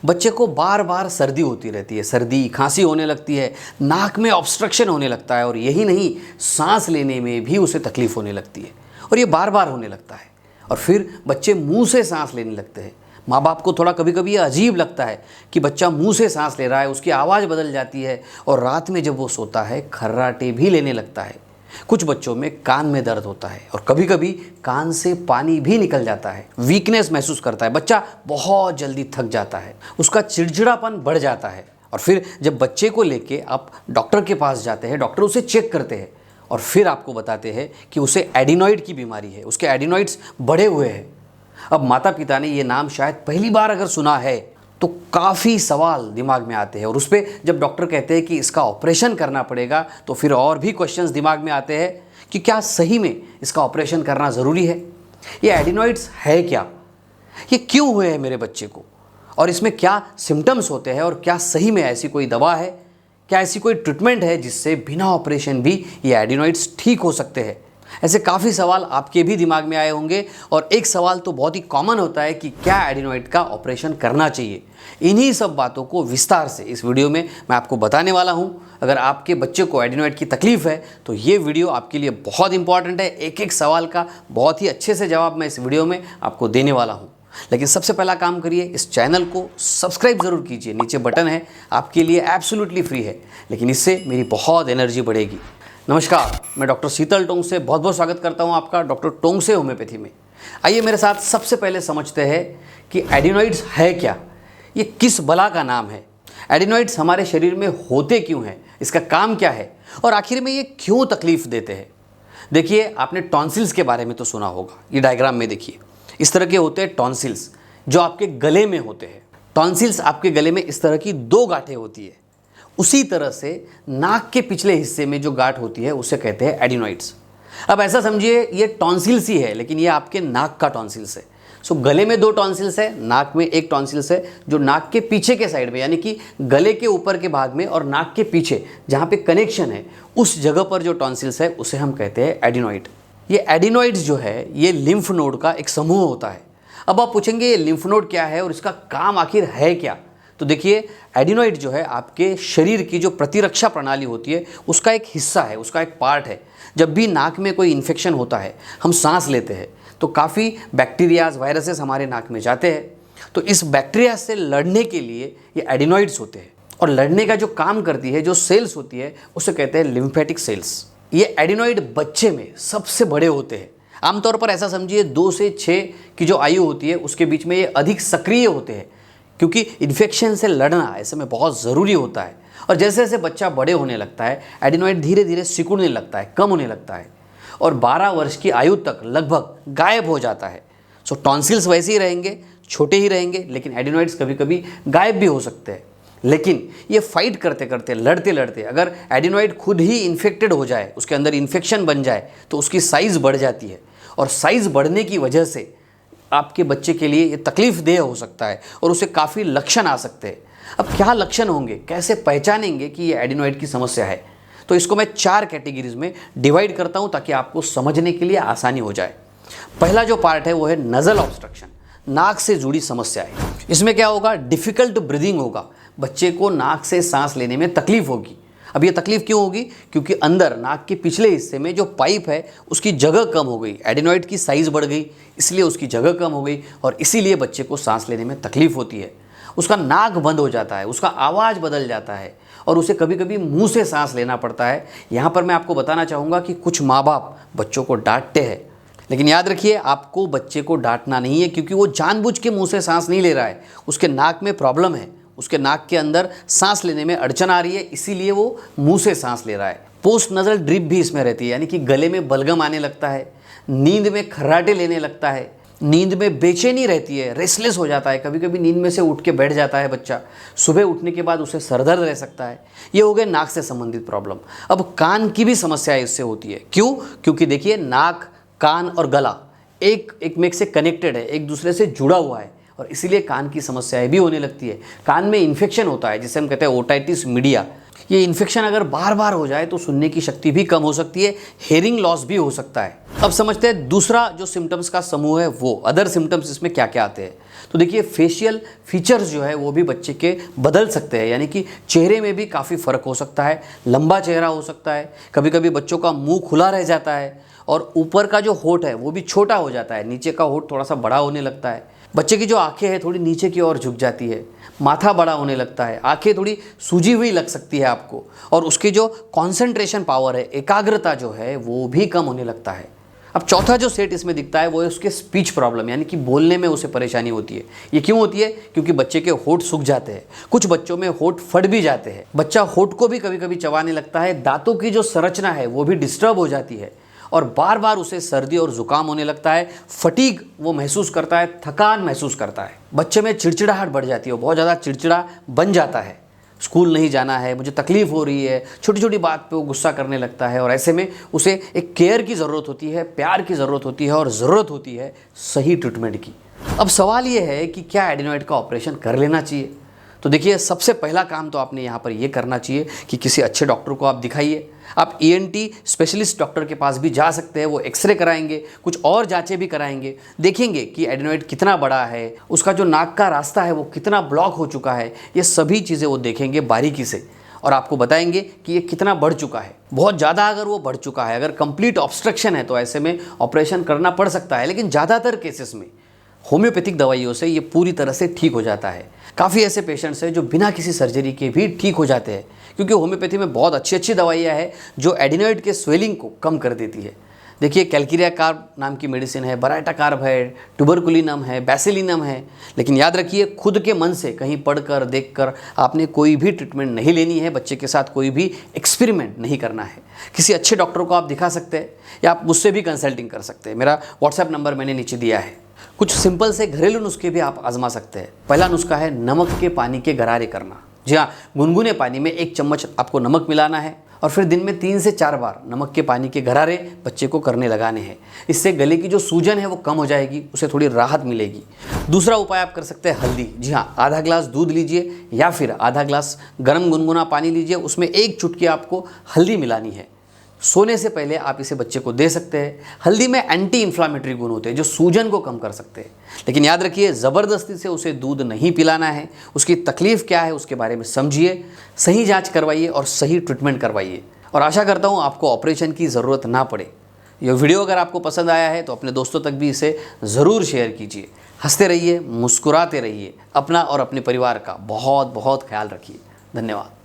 बच्चे को बार बार सर्दी होती रहती है, सर्दी खांसी होने लगती है, नाक में ऑब्स्ट्रक्शन होने लगता है और यही नहीं, सांस लेने में भी उसे तकलीफ होने लगती है और ये बार बार होने लगता है। और फिर बच्चे मुंह से सांस लेने लगते हैं। माँ बाप को थोड़ा कभी कभी ये अजीब लगता है कि बच्चा मुंह से सांस ले रहा है, उसकी आवाज़ बदल जाती है और रात में जब वो सोता है खर्राटे भी लेने लगता है। कुछ बच्चों में कान में दर्द होता है और कभी कभी कान से पानी भी निकल जाता है। वीकनेस महसूस करता है, बच्चा बहुत जल्दी थक जाता है, उसका चिड़चिड़ापन बढ़ जाता है। और फिर जब बच्चे को लेके आप डॉक्टर के पास जाते हैं, डॉक्टर उसे चेक करते हैं और फिर आपको बताते हैं कि उसे एडिनॉइड की बीमारी है, उसके एडिनॉइड्स बढ़े हुए हैं। अब माता पिता ने ये नाम शायद पहली बार अगर सुना है तो काफ़ी सवाल दिमाग में आते हैं और उस पर जब डॉक्टर कहते हैं कि इसका ऑपरेशन करना पड़ेगा तो फिर और भी क्वेश्चंस दिमाग में आते हैं कि क्या सही में इसका ऑपरेशन करना ज़रूरी है? ये एडिनॉइड्स है क्या? ये क्यों हुए हैं मेरे बच्चे को? और इसमें क्या सिम्टम्स होते हैं और क्या सही में ऐसी कोई दवा है, क्या ऐसी कोई ट्रीटमेंट है जिससे बिना ऑपरेशन भी ये एडिनॉइड्स ठीक हो सकते हैं? ऐसे काफ़ी सवाल आपके भी दिमाग में आए होंगे और एक सवाल तो बहुत ही कॉमन होता है कि क्या एडिनॉइड का ऑपरेशन करना चाहिए। इन्हीं सब बातों को विस्तार से इस वीडियो में मैं आपको बताने वाला हूं। अगर आपके बच्चे को एडिनॉइड की तकलीफ है तो ये वीडियो आपके लिए बहुत इंपॉर्टेंट है। एक एक सवाल का बहुत ही अच्छे से जवाब मैं इस वीडियो में आपको देने वाला हूँ। लेकिन सबसे पहला काम करिए, इस चैनल को सब्सक्राइब ज़रूर कीजिए। नीचे बटन है, आपके लिए एब्सोल्युटली फ्री है, लेकिन इससे मेरी बहुत एनर्जी बढ़ेगी। नमस्कार, मैं डॉक्टर शीतल टोंगसे बहुत बहुत स्वागत करता हूं आपका डॉक्टर टोंगसे होम्योपैथी में। आइए मेरे साथ सबसे पहले समझते हैं कि एडिनॉइड्स है क्या, ये किस बला का नाम है, एडिनॉइड्स हमारे शरीर में होते क्यों हैं, इसका काम क्या है और आखिर में ये क्यों तकलीफ देते हैं। देखिए, आपने टॉन्सिल्स के बारे में तो सुना होगा। ये डायग्राम में देखिए, इस तरह के होते हैं टॉन्सिल्स जो आपके गले में होते हैं। टॉन्सिल्स आपके गले में इस तरह की दो गांठें होती है। उसी तरह से नाक के पिछले हिस्से में जो गांठ होती है उसे कहते हैं एडिनॉइड्स। अब ऐसा समझिए, ये टॉन्सिल्स ही है, लेकिन ये आपके नाक का टॉन्सिल्स है। सो गले में दो टॉन्सिल्स है, नाक में एक टॉन्सिल्स है जो नाक के पीछे के साइड में, यानी कि गले के ऊपर के भाग में और नाक के पीछे जहाँ पे कनेक्शन है उस जगह पर जो टॉन्सिल्स है उसे हम कहते हैं एडिनॉइड। ये एडिनॉइड्स जो है ये लिम्फ नोड का एक समूह होता है। अब आप पूछेंगे ये लिम्फ नोड क्या है और इसका काम आखिर है क्या? तो देखिए, एडिनॉइड जो है आपके शरीर की जो प्रतिरक्षा प्रणाली होती है उसका एक हिस्सा है, उसका एक पार्ट है। जब भी नाक में कोई इन्फेक्शन होता है, हम सांस लेते हैं तो काफ़ी बैक्टीरियाज, वायरसेस हमारे नाक में जाते हैं। तो इस बैक्टीरिया से लड़ने के लिए ये एडिनॉइड्स होते हैं और लड़ने का जो काम करती है, जो सेल्स होती है, उसे कहते हैं लिम्फेटिक सेल्स। ये एडिनॉइड बच्चे में सबसे बड़े होते हैं। आमतौर पर ऐसा समझिए 2 से 6 की जो आयु होती है उसके बीच में ये अधिक सक्रिय होते हैं, क्योंकि इन्फेक्शन से लड़ना ऐसे में बहुत ज़रूरी होता है। और जैसे जैसे बच्चा बड़े होने लगता है, एडिनॉइड धीरे धीरे सिकुड़ने लगता है, कम होने लगता है और 12 वर्ष की आयु तक लगभग गायब हो जाता है। सो टॉन्सिल्स वैसे ही रहेंगे, छोटे ही रहेंगे, लेकिन एडिनॉइड्स कभी कभी गायब भी हो सकते हैं। लेकिन ये फाइट करते करते, लड़ते लड़ते अगर एडिनॉइड खुद ही इन्फेक्टेड हो जाए, उसके अंदर इन्फेक्शन बन जाए, तो उसकी साइज़ बढ़ जाती है और साइज़ बढ़ने की वजह से आपके बच्चे के लिए ये तकलीफ देह हो सकता है और उसे काफ़ी लक्षण आ सकते हैं। अब क्या लक्षण होंगे, कैसे पहचानेंगे कि ये एडिनॉइड की समस्या है? तो इसको मैं 4 कैटेगरीज में डिवाइड करता हूं ताकि आपको समझने के लिए आसानी हो जाए। पहला जो पार्ट है वो है नज़ल ऑब्स्ट्रक्शन, नाक से जुड़ी समस्या है। इसमें क्या होगा, डिफ़िकल्ट ब्रीदिंग होगा, बच्चे को नाक से सांस लेने में तकलीफ होगी। अब ये तकलीफ क्यों होगी? क्योंकि अंदर नाक के पिछले हिस्से में जो पाइप है उसकी जगह कम हो गई, एडिनॉइड की साइज़ बढ़ गई, इसलिए उसकी जगह कम हो गई और इसीलिए बच्चे को सांस लेने में तकलीफ होती है। उसका नाक बंद हो जाता है, उसका आवाज़ बदल जाता है और उसे कभी कभी मुंह से सांस लेना पड़ता है। यहाँ पर मैं आपको बताना चाहूँगा कि कुछ माँ बाप बच्चों को डांटते हैं, लेकिन याद रखिए आपको बच्चे को डांटना नहीं है, क्योंकि वो जानबूझ के मुँह से सांस नहीं ले रहा है। उसके नाक में प्रॉब्लम है, उसके नाक के अंदर सांस लेने में अड़चन आ रही है, इसीलिए वो मुंह से सांस ले रहा है। पोस्ट नज़ल ड्रिप भी इसमें रहती है, यानी कि गले में बलगम आने लगता है, नींद में खर्राटे लेने लगता है, नींद में बेचैनी रहती है, रेस्टलेस हो जाता है, कभी कभी नींद में से उठ के बैठ जाता है बच्चा, सुबह उठने के बाद उसे सरदर्द रह सकता है। ये हो गए नाक से संबंधित प्रॉब्लम। अब कान की भी समस्या इससे होती है। क्यों? क्योंकि देखिए, नाक, कान और गला एक में से कनेक्टेड है, एक दूसरे से जुड़ा हुआ है और इसीलिए कान की समस्याएं भी होने लगती है। कान में इन्फेक्शन होता है जिसे हम कहते हैं ओटाइटिस मीडिया। ये इन्फेक्शन अगर बार बार हो जाए तो सुनने की शक्ति भी कम हो सकती है, हेयरिंग लॉस भी हो सकता है। अब समझते हैं दूसरा जो सिम्टम्स का समूह है वो अदर सिम्टम्स इसमें क्या क्या आते हैं। तो देखिए फेशियल फीचर्स जो है वो भी बच्चे के बदल सकते हैं, यानी कि चेहरे में भी काफ़ी फ़र्क हो सकता है। लंबा चेहरा हो सकता है, कभी कभी बच्चों का मुंह खुला रह जाता है और ऊपर का जो होंठ है वो भी छोटा हो जाता है, नीचे का होंठ थोड़ा सा बड़ा होने लगता है। बच्चे की जो आंखें हैं थोड़ी नीचे की ओर झुक जाती है, माथा बड़ा होने लगता है, आंखें थोड़ी सूजी हुई लग सकती है आपको, और उसकी जो कॉन्सेंट्रेशन पावर है, एकाग्रता जो है वो भी कम होने लगता है। अब चौथा जो सेट इसमें दिखता है वो है उसके स्पीच प्रॉब्लम, यानी कि बोलने में उसे परेशानी होती है। ये क्यों होती है? क्योंकि बच्चे के होंठ सूख जाते हैं, कुछ बच्चों में होंठ फट भी जाते हैं, बच्चा होंठ को भी कभी कभी चबाने लगता है, दांतों की जो संरचना है वो भी डिस्टर्ब हो जाती है और बार बार उसे सर्दी और जुकाम होने लगता है, फटीग वो महसूस करता है, थकान महसूस करता है, बच्चे में चिड़चिड़ाहट बढ़ जाती है, बहुत ज़्यादा चिड़चिड़ा बन जाता है, स्कूल नहीं जाना है, मुझे तकलीफ़ हो रही है, छोटी छोटी बात पे वो गुस्सा करने लगता है। और ऐसे में उसे एक केयर की ज़रूरत होती है, प्यार की ज़रूरत होती है और ज़रूरत होती है सही ट्रीटमेंट की। अब सवाल ये है कि क्या एडिनोइड का ऑपरेशन कर लेना चाहिए? तो देखिए सबसे पहला काम तो आपने यहाँ पर ये करना चाहिए कि किसी अच्छे डॉक्टर को आप दिखाइए। आप ENT स्पेशलिस्ट डॉक्टर के पास भी जा सकते हैं, वो एक्सरे कराएंगे, कुछ और जांचें भी कराएंगे, देखेंगे कि एडिनोइड कितना बड़ा है, उसका जो नाक का रास्ता है वो कितना ब्लॉक हो चुका है, ये सभी चीज़ें वो देखेंगे बारीकी से और आपको बताएंगे कि ये कितना बढ़ चुका है। बहुत ज़्यादा अगर वो बढ़ चुका है, अगर कंप्लीट ऑब्स्ट्रक्शन है तो ऐसे में ऑपरेशन करना पड़ सकता है, लेकिन ज़्यादातर केसेस में होम्योपैथिक दवाइयों से ये पूरी तरह से ठीक हो जाता है। काफ़ी ऐसे पेशेंट्स हैं जो बिना किसी सर्जरी के भी ठीक हो जाते हैं, क्योंकि होम्योपैथी में बहुत अच्छी अच्छी दवाइयाँ हैं जो एडिनोइड के स्वेलिंग को कम कर देती है। देखिए कैल्केरिया कार्ब नाम की मेडिसिन है, बराटा कार्ब है, ट्यूबरकुलिनम है, बैसिलिनम है, लेकिन याद रखिए खुद के मन से कहीं पढ़कर देखकर आपने कोई भी ट्रीटमेंट नहीं लेनी है, बच्चे के साथ कोई भी एक्सपेरिमेंट नहीं करना है। किसी अच्छे डॉक्टर को आप दिखा सकते हैं या आप मुझसे भी कंसल्टिंग कर सकते हैं। मेरा व्हाट्सएप नंबर मैंने नीचे दिया है। कुछ सिंपल से घरेलू नुस्खे भी आप आजमा सकते हैं। पहला नुस्खा है नमक के पानी के गरारे करना। जी हाँ, गुनगुने पानी में 1 चम्मच आपको नमक मिलाना है और फिर दिन में 3 से 4 बार नमक के पानी के गरारे बच्चे को करने लगाने हैं। इससे गले की जो सूजन है वो कम हो जाएगी, उसे थोड़ी राहत मिलेगी। दूसरा उपाय आप कर सकते हैं हल्दी। जी हाँ, आधा ग्लास दूध लीजिए या फिर आधा ग्लास गर्म गुनगुना पानी लीजिए, उसमें 1 चुटकी आपको हल्दी मिलानी है। सोने से पहले आप इसे बच्चे को दे सकते हैं। हल्दी में एंटी इन्फ्लामेटरी गुण होते हैं जो सूजन को कम कर सकते हैं, लेकिन याद रखिए ज़बरदस्ती से उसे दूध नहीं पिलाना है। उसकी तकलीफ़ क्या है उसके बारे में समझिए, सही जांच करवाइए और सही ट्रीटमेंट करवाइए। और आशा करता हूँ आपको ऑपरेशन की ज़रूरत ना पड़े। यह वीडियो अगर आपको पसंद आया है तो अपने दोस्तों तक भी इसे ज़रूर शेयर कीजिए। हंसते रहिए, मुस्कुराते रहिए, अपना और अपने परिवार का बहुत बहुत ख्याल रखिए। धन्यवाद।